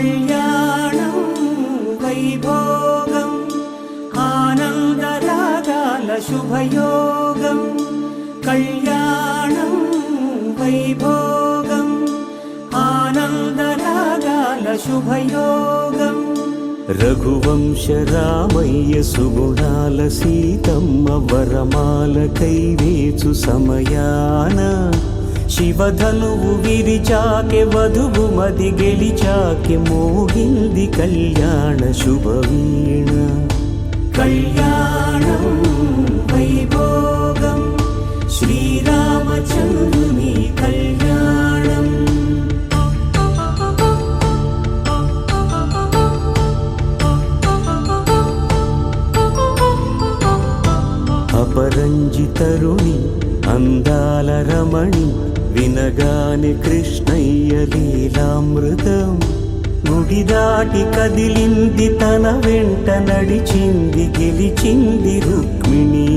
కళ్యాణం వైభోగం ఆనందరాగాల శుభయోగం కళ్యాణం వైభోగం ఆనందరాగాల శుభయోగం రఘువంశ రామయ్య సుగుణాల సీతమ్మ వరమాల కైవేచు సమయాన శివధనువు విరిచాకె వధువు మది గెలిచాకె మోగింది కళ్యాణ శుభవీణ కళ్యాణం వైభోగం శ్రీరామచంద్రుని కళ్యాణం అపరంజి తరుణి అందాల రమణి వినగాని కృష్ణయ్య లీలామృతం గుడి దాటి కదిలింది తన వెంట నడిచింది గెలిచింది రుక్మిణీ